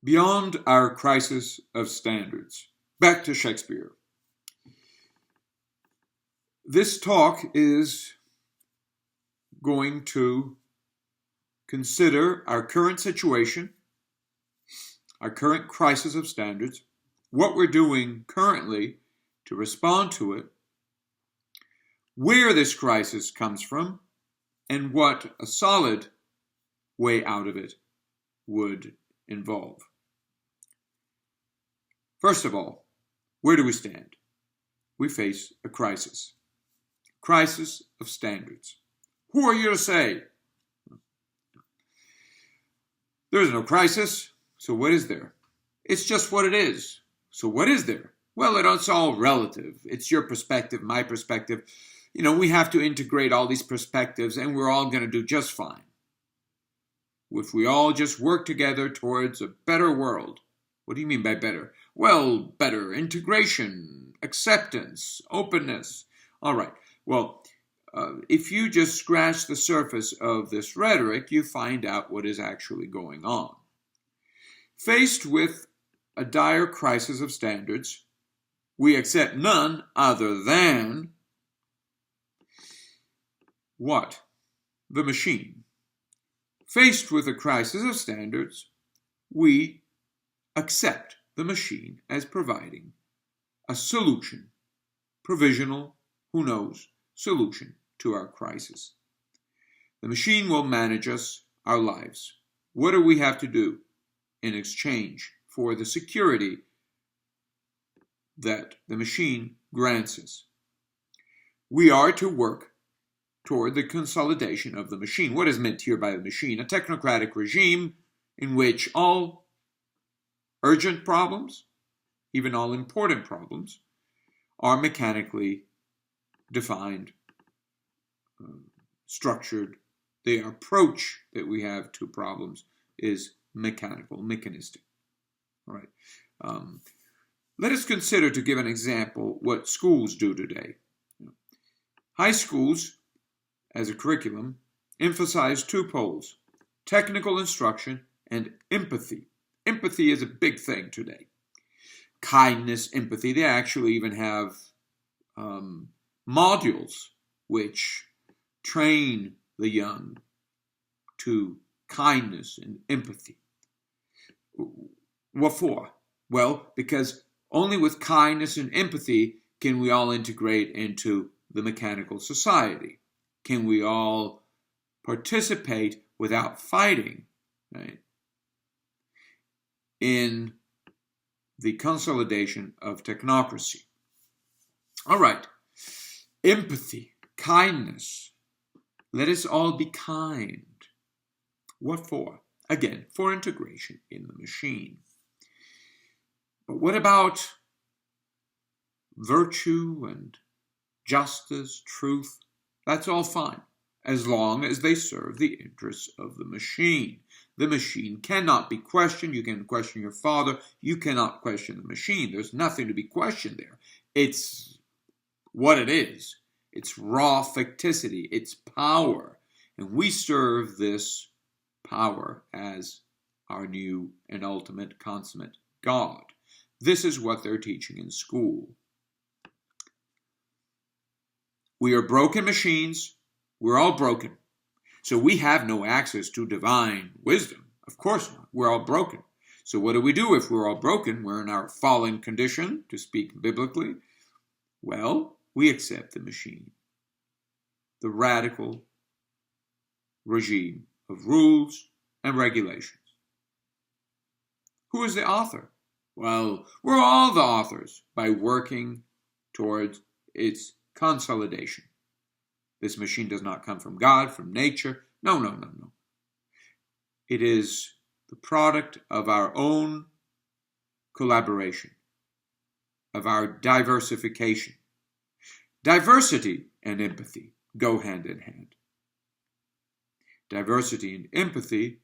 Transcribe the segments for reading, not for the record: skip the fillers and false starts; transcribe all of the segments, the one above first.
Beyond our crisis of standards. Back to Shakespeare. This talk is going to consider our current situation, our current crisis of standards, what we're doing currently to respond to it, where this crisis comes from, and what a solid way out of it would involve. First of all, where do we stand? We face a crisis. Crisis of standards. Who are you to say? There is no crisis, so what is there? It's just what it is. So what is there? Well, it's all relative. It's your perspective, my perspective. We have to integrate all these perspectives, and we're all going to do just fine. If we all just work together towards a better world. What do you mean by better? Well, better integration, acceptance, openness. All right. Well, if you just scratch the surface of this rhetoric, you find out what is actually going on. Faced with a dire crisis of standards, we accept none other than what? The machine. Faced with a crisis of standards, we accept the machine as providing a solution, provisional, who knows, solution to our crisis. The machine will manage us, our lives. What do we have to do in exchange for the security that the machine grants us? We are to work toward the consolidation of the machine. What is meant here by the machine? A technocratic regime in which all urgent problems, even all important problems, are mechanically defined, structured. The approach that we have to problems is mechanical, mechanistic. All right. Let us consider, to give an example, what schools do today. High schools, as a curriculum, emphasize two poles: technical instruction and empathy. Empathy is a big thing today. Kindness, empathy. They actually even have modules which train the young to kindness and empathy. What for? Well, because only with kindness and empathy can we all integrate into the mechanical society. Can we all participate without fighting, right, in the consolidation of technocracy? All right. Empathy, kindness. Let us all be kind. What for? Again, for integration in the machine. But what about virtue and justice, truth? That's all fine, as long as they serve the interests of the machine. The machine cannot be questioned. You can question your father. You cannot question the machine. There's nothing to be questioned there. It's what it is. It's raw ficticity. It's power. And we serve this power as our new and ultimate consummate God. This is what they're teaching in school. We are broken machines. We're all broken. So we have no access to divine wisdom. Of course not. We're all broken. So what do we do if we're all broken? We're in our fallen condition, to speak biblically. Well, we accept the machine, the radical regime of rules and regulations. Who is the author? Well, we're all the authors by working towards its consolidation. This machine does not come from God, from nature. No. It is the product of our own collaboration, of our diversification. Diversity and empathy go hand in hand. Diversity and empathy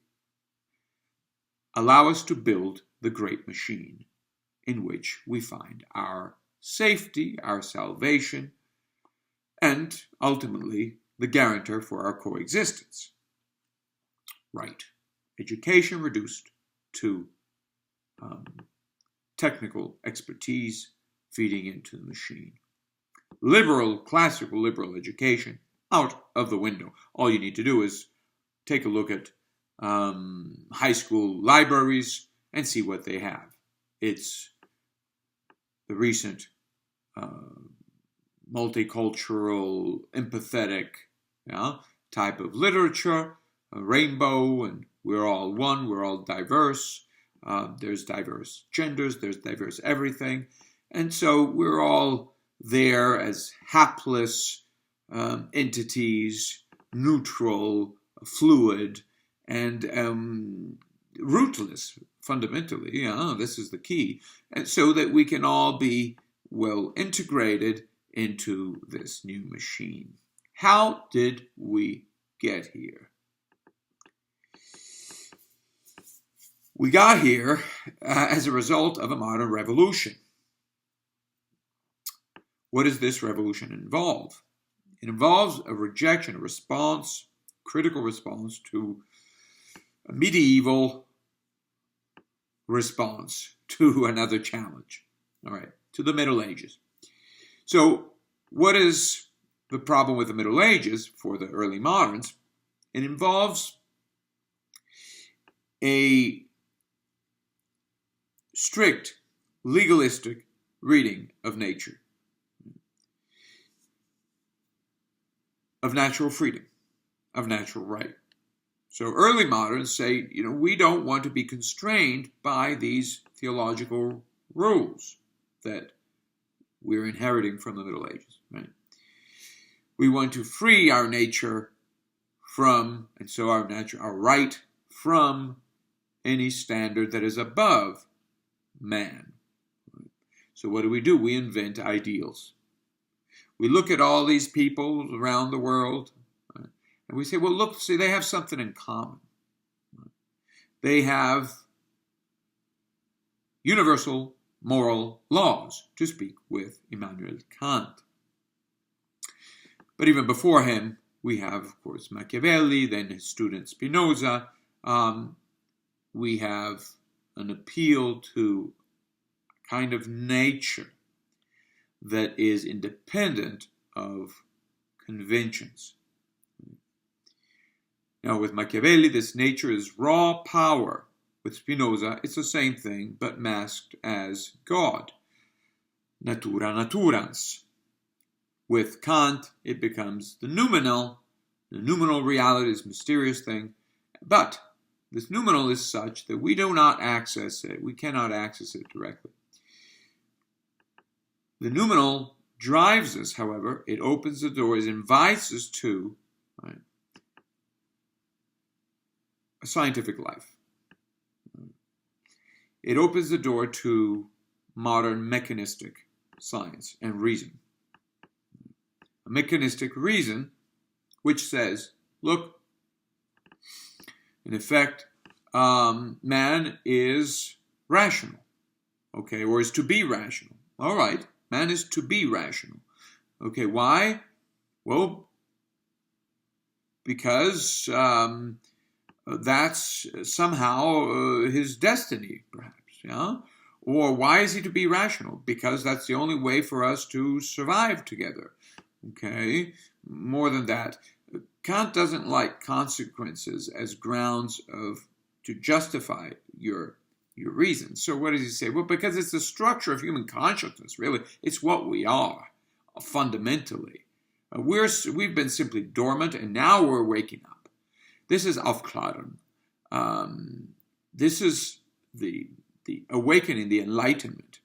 allow us to build the great machine in which we find our safety, our salvation, and ultimately the guarantor for our coexistence. Right. Education reduced to um, technical expertise feeding into the machine. Classical liberal education, out of the window. All you need to do is take a look at high school libraries and see what they have. It's the recent multicultural, empathetic type of literature, a rainbow, and we're all one, we're all diverse. There's diverse genders, there's diverse everything. And so we're all there as hapless entities, neutral, fluid, and rootless, fundamentally. This is the key. And so that we can all be well integrated into this new machine. How did we get here? We got here as a result of a modern revolution. What does this revolution involve? It involves a rejection, a response, critical response to a medieval response to another challenge. All right, to the Middle Ages. So what is the problem with the Middle Ages for the early moderns? It involves a strict, legalistic reading of nature, of natural freedom, of natural right. So early moderns say, we don't want to be constrained by these theological rules that we're inheriting from the Middle Ages, right? We want to free our nature from, and so our right from any standard that is above man. So what do? We invent ideals. We look at all these people around the world, right? And we say, well, look, see, they have something in common. They have universal moral laws, to speak with Immanuel Kant. But even before him, we have, of course, Machiavelli, then his student Spinoza. We have an appeal to a kind of nature that is independent of conventions. Now, with Machiavelli, this nature is raw power. With Spinoza, it's the same thing, but masked as God. Natura naturans. With Kant, it becomes the noumenal. The noumenal reality is a mysterious thing, but this noumenal is such that we do not access it. We cannot access it directly. The noumenal drives us, however. It opens the doors, invites us to a scientific life. It opens the door to modern mechanistic science and reason. A mechanistic reason which says, look, in effect, man is rational, okay, or is to be rational. All right, man is to be rational. Okay, why? Well, because that's somehow his destiny, perhaps, yeah? Or why is he to be rational? Because that's the only way for us to survive together, okay? More than that, Kant doesn't like consequences as grounds to justify your reason. So what does he say? Well, because it's the structure of human consciousness, really. It's what we are, fundamentally. We've been simply dormant, and now we're waking up. This is Aufklärung. This is the awakening, the enlightenment.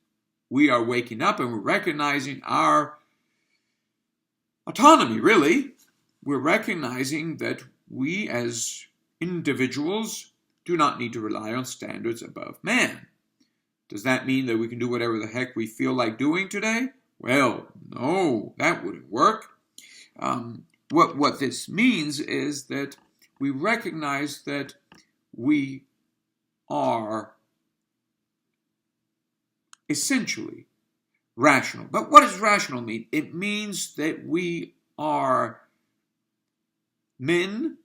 We are waking up, and we're recognizing our autonomy, really. We're recognizing that we as individuals do not need to rely on standards above man. Does that mean that we can do whatever the heck we feel like doing today? Well, no, that wouldn't work. What this means is that we recognize that we are essentially rational. But what does rational mean? It means that we are men,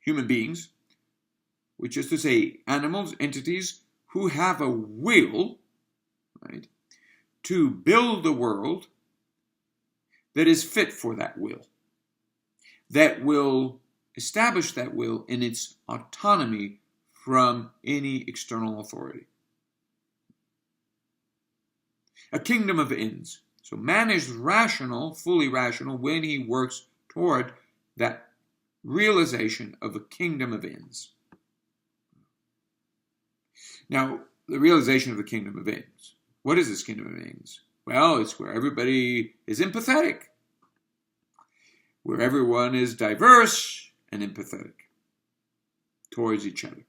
human beings, which is to say animals, entities who have a will, right, to build a world that is fit for that will, that will establish that will in its autonomy from any external authority. A kingdom of ends. So man is rational, fully rational, when he works toward that realization of a kingdom of ends. Now, the realization of the kingdom of ends. What is this kingdom of ends? Well, it's where everybody is empathetic, where everyone is diverse and empathetic towards each other.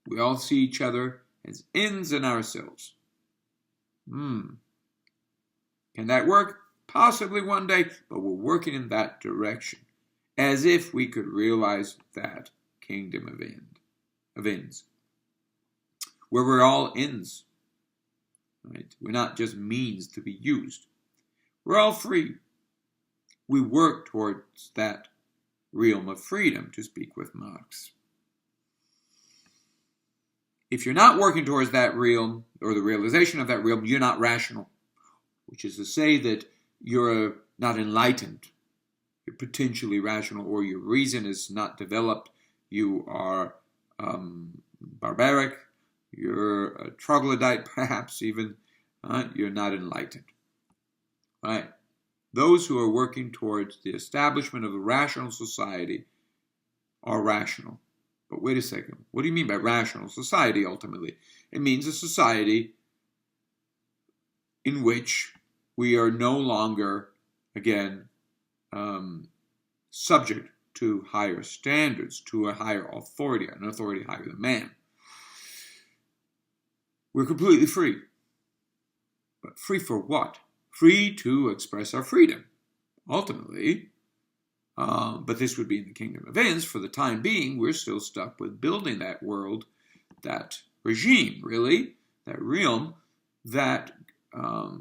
We all see each other as ends in ourselves. Can that work? Possibly one day, but we're working in that direction, as if we could realize that kingdom of ends, where we're all ends. Right? We're not just means to be used. We're all free. We work towards that realm of freedom, to speak with Marx. If you're not working towards that realm, or the realization of that realm, you're not rational, which is to say that you're not enlightened. You're potentially rational, or your reason is not developed. You are barbaric. You're a troglodyte, perhaps even. You're not enlightened. Right? Those who are working towards the establishment of a rational society are rational. But wait a second. What do you mean by rational society, ultimately? It means a society in which we are no longer, again, subject to higher standards, to a higher authority, an authority higher than man. We're completely free. But free for what? Free to express our freedom, ultimately. But this would be in the kingdom of ends. For the time being, we're still stuck with building that world, that regime, really, that realm that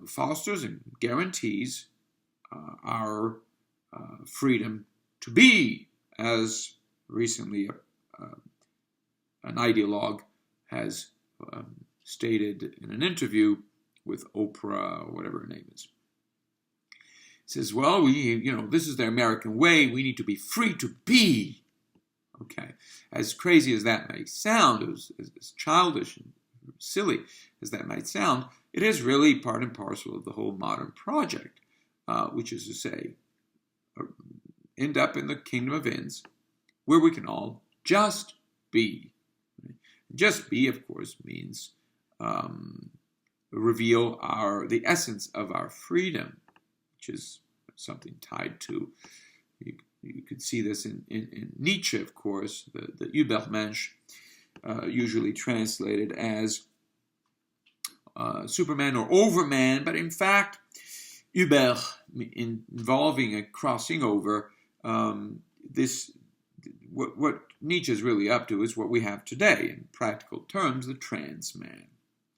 fosters and guarantees our freedom to be, as recently an ideologue has stated in an interview with Oprah, or whatever her name is. He says, well, this is the American way. We need to be free to be. Okay. As crazy as that may sound, as childish and silly as that might sound, it is really part and parcel of the whole modern project, which is to say, end up in the kingdom of ends, where we can all just be. Just be, of course, means reveal the essence of our freedom, which is something tied to, you could see this in Nietzsche, of course, the Übermensch, usually translated as Superman or Overman, but in fact, Über, involving a crossing over, what Nietzsche is really up to is what we have today, in practical terms, the trans man.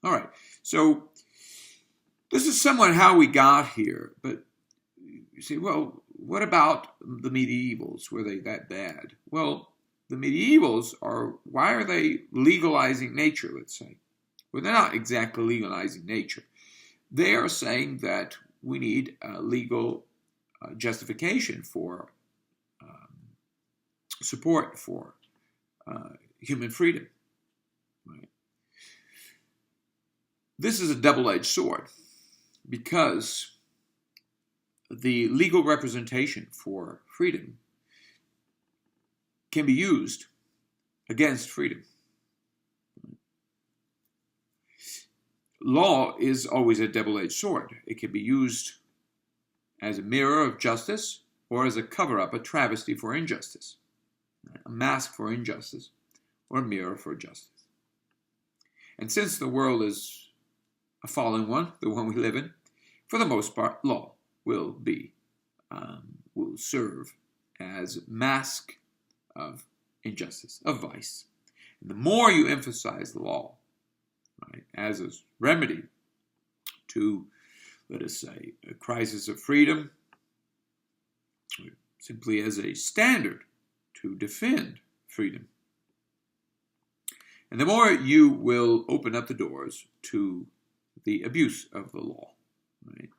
All right, so this is somewhat how we got here, but you say, well, what about the medievals? Were they that bad? Well, the medievals why are they legalizing nature, let's say? Well, they're not exactly legalizing nature. They are saying that we need a legal justification for support for human freedom. Right? This is a double-edged sword, because the legal representation for freedom can be used against freedom. Law is always a double-edged sword. It can be used as a mirror of justice or as a cover-up, a travesty for injustice, a mask for injustice, or a mirror for justice. And since the world is a fallen one, the one we live in, for the most part, law will serve as mask of injustice, of vice. And the more you emphasize the law, right, as a remedy to, let us say, a crisis of freedom, simply as a standard to defend freedom, And the more you will open up the doors to the abuse of the law, right?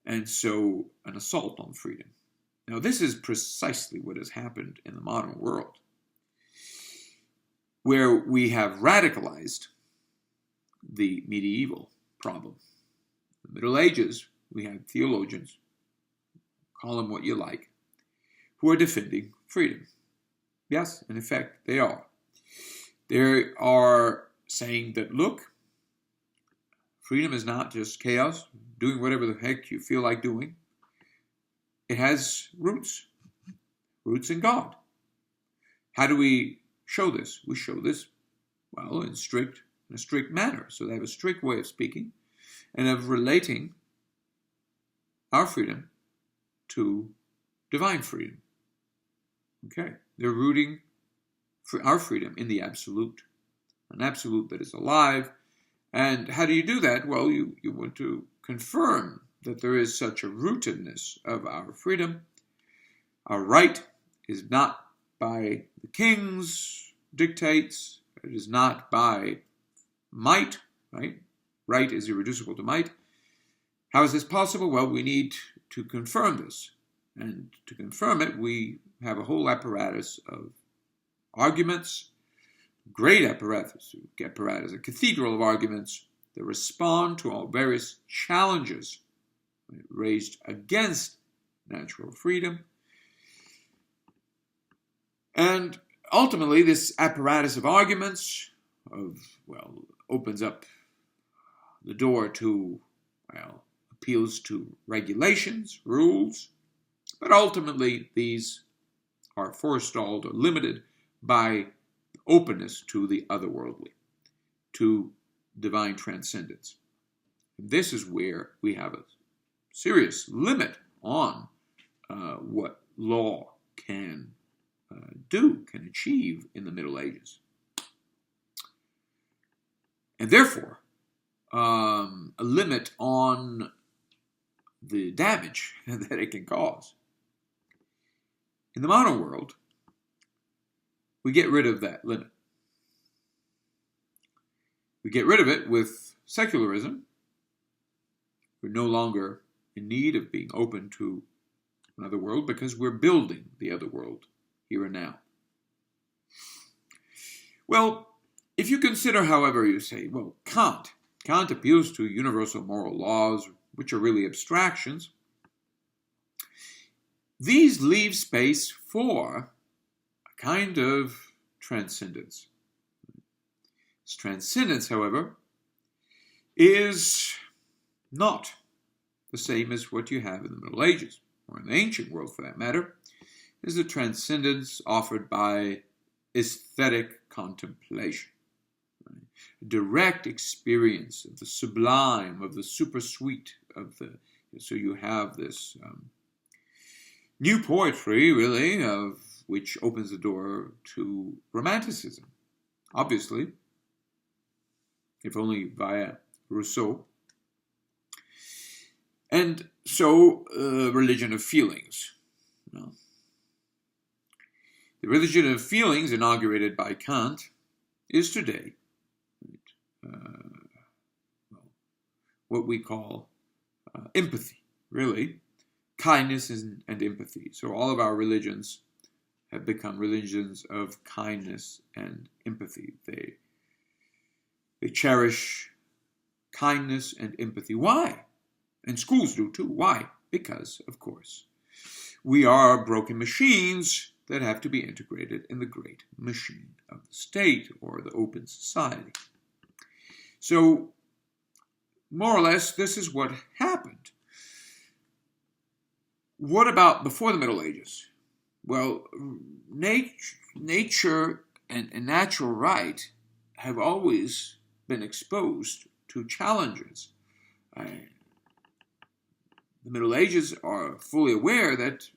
And so an assault on freedom. Now, this is precisely what has happened in the modern world, where we have radicalized the medieval problem. In the Middle Ages, we had theologians, call them what you like, who are defending freedom. Yes, in effect, they are. They are saying that, look, freedom is not just chaos, doing whatever the heck you feel like doing. It has roots in God. How do we show this? We show this, well, in a strict manner. So they have a strict way of speaking and of relating our freedom to divine freedom. Okay, they're rooting for our freedom in the absolute, an absolute that is alive. And how do you do that? Well, you want to confirm that there is such a rootedness of our freedom. Our right is not by the king's dictates. It is not by might, right? Right is irreducible to might. How is this possible? Well, we need to confirm this. And to confirm it, we have a whole apparatus of arguments, great apparatus, a cathedral of arguments that respond to all various challenges raised against natural freedom. And ultimately, this apparatus of arguments opens up the door to, appeals to regulations, rules, but ultimately these are forestalled or limited by openness to the otherworldly, to divine transcendence. And this is where we have a serious limit on what law can achieve in the Middle Ages. And therefore, a limit on the damage that it can cause. In the modern world, we get rid of that limit. We get rid of it with secularism. We're no longer in need of being open to another world because we're building the other world here and now. Well, if you consider, however, you say, well, Kant appeals to universal moral laws, which are really abstractions. These leave space for a kind of transcendence. This transcendence, however, is not the same as what you have in the Middle Ages, or in the ancient world for that matter. It is the transcendence offered by aesthetic contemplation. Direct experience of the sublime, of the supersweet, so you have this new poetry, really, of which opens the door to romanticism. Obviously, if only via Rousseau. And so, religion of feelings. The religion of feelings, inaugurated by Kant, is today what we call empathy, really. Kindness and empathy. So all of our religions have become religions of kindness and empathy. They cherish kindness and empathy. Why? And schools do too. Why? Because, of course, we are broken machines that have to be integrated in the great machine of the state or the open society. So, more or less, this is what happened. What about before the Middle Ages? Well, nature and natural right have always been exposed to challenges. The Middle Ages are fully aware that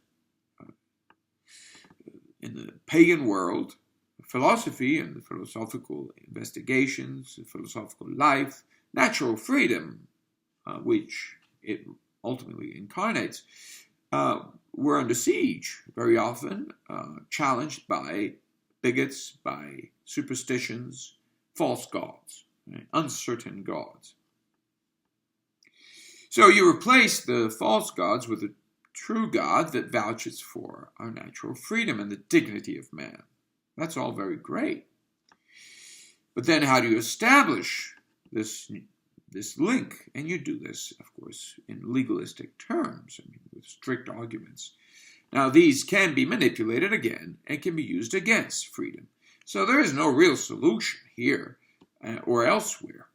in the pagan world, philosophy and the philosophical investigations, the philosophical life, natural freedom, which it ultimately incarnates, were under siege, very often challenged by bigots, by superstitions, false gods, right? Uncertain gods. So you replace the false gods with a true God that vouches for our natural freedom and the dignity of man. That's all very great. But then how do you establish this link? And you do this, of course, in legalistic terms, with strict arguments. Now, these can be manipulated again and can be used against freedom. So there is no real solution here or elsewhere.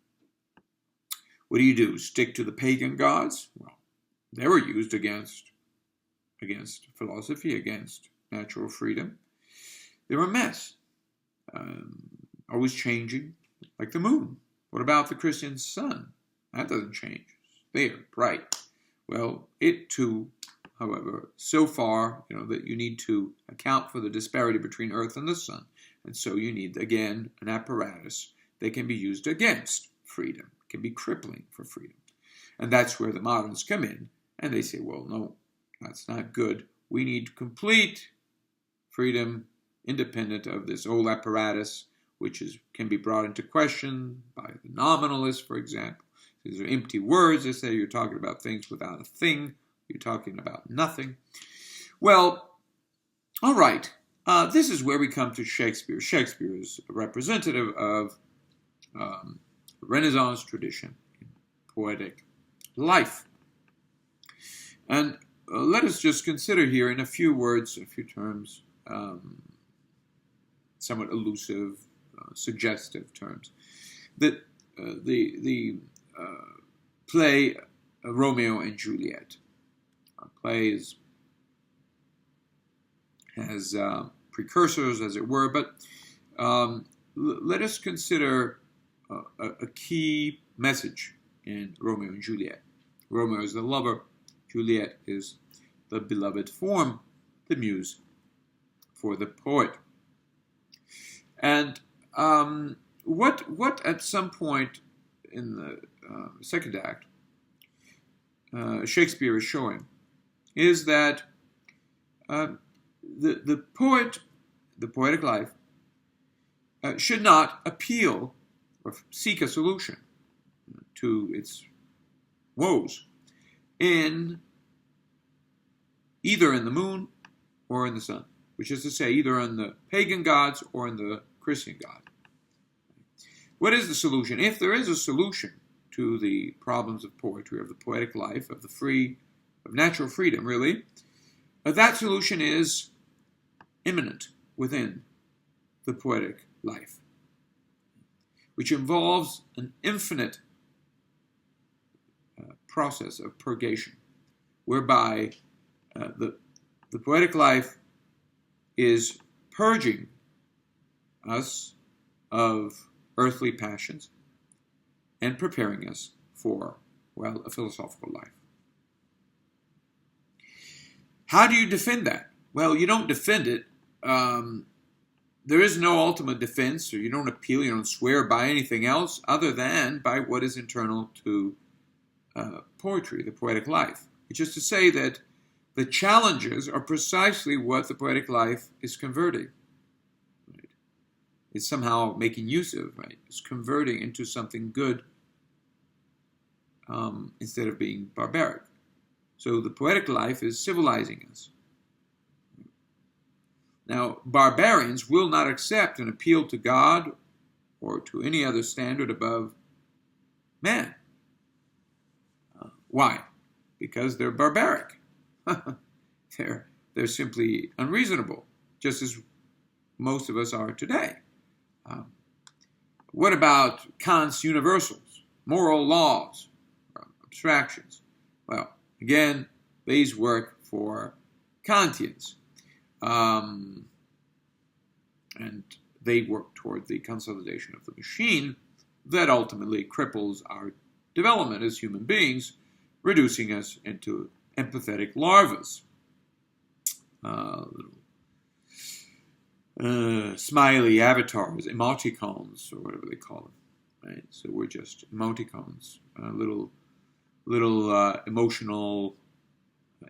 What do? Stick to the pagan gods? Well, they were used against philosophy, against natural freedom. They were a mess, always changing, like the moon. What about the Christian sun? That doesn't change. It's there, bright. Well, it too, however, so far, that you need to account for the disparity between Earth and the sun. And so you need, again, an apparatus that can be used against freedom. It can be crippling for freedom. And that's where the moderns come in, and they say, well, no, that's not good. We need complete freedom, independent of this old apparatus, which can be brought into question by the nominalists, for example. These are empty words. They say you're talking about things without a thing. You're talking about nothing. Well, all right. This is where we come to Shakespeare. Shakespeare is a representative of Renaissance tradition in poetic life. And let us just consider here in a few words, a few terms, somewhat elusive, suggestive terms, that the play Romeo and Juliet. Our play has precursors, as it were, but let us consider a key message in Romeo and Juliet. Romeo is the lover, Juliet is the beloved form, the muse for the poet. And what at some point in the second act Shakespeare is showing is that the poetic life, should not appeal or seek a solution to its woes either in the moon or in the sun, which is to say, either in the pagan gods or in the Christian God. What is the solution? If there is a solution to the problems of poetry, of the poetic life, of natural freedom, really, that solution is immanent within the poetic life, which involves an infinite process of purgation, whereby the poetic life is purging us of earthly passions and preparing us for, a philosophical life. How do you defend that? Well, you don't defend it. There is no ultimate defense, or you don't appeal, you don't swear by anything else other than by what is internal to poetry, the poetic life. Which is to say that the challenges are precisely what the poetic life is converting. Right? It's somehow making use of, right? It's converting into something good instead of being barbaric. So the poetic life is civilizing us. Now, barbarians will not accept an appeal to God or to any other standard above man. Why? Because they're barbaric. They're simply unreasonable, just as most of us are today. What about Kant's universals, moral laws, abstractions? Well, again, these work for Kantians. And they work toward the consolidation of the machine that ultimately cripples our development as human beings, reducing us into empathetic larvas, little smiley avatars, emoticons, or whatever they call them. Right? So we're just emoticons, little emotional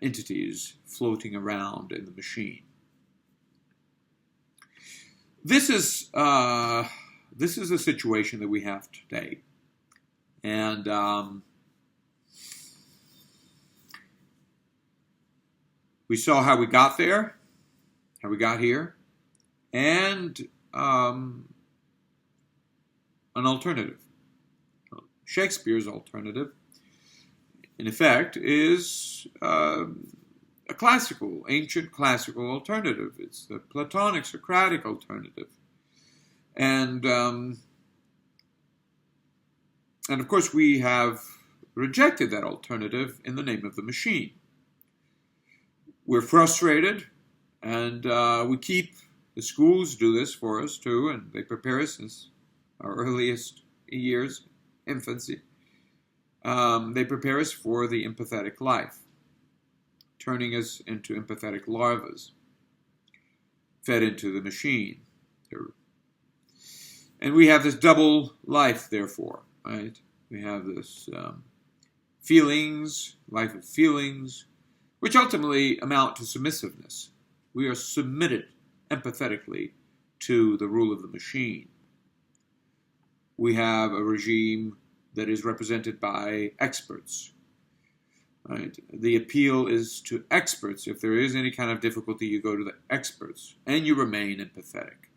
entities floating around in the machine. This is this is the situation that we have today. And we saw how we got there, how we got here, and an alternative. Shakespeare's alternative, in effect, is a classical, ancient classical alternative. It's the Platonic, Socratic alternative. And of course, we have rejected that alternative in the name of the machine. We're frustrated, and the schools do this for us too, and they prepare us since our earliest years, infancy. They prepare us for the empathetic life, turning us into empathetic larvas, fed into the machine. And we have this double life, therefore, right? We have this life of feelings, which ultimately amount to submissiveness. We are submitted empathetically to the rule of the machine. We have a regime that is represented by experts. Right? The appeal is to experts. If there is any kind of difficulty, you go to the experts, and you remain empathetic.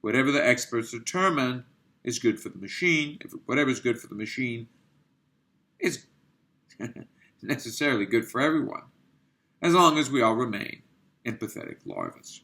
Whatever the experts determine is good for the machine. If whatever is good for the machine is necessarily good for everyone, as long as we all remain empathetic larvas.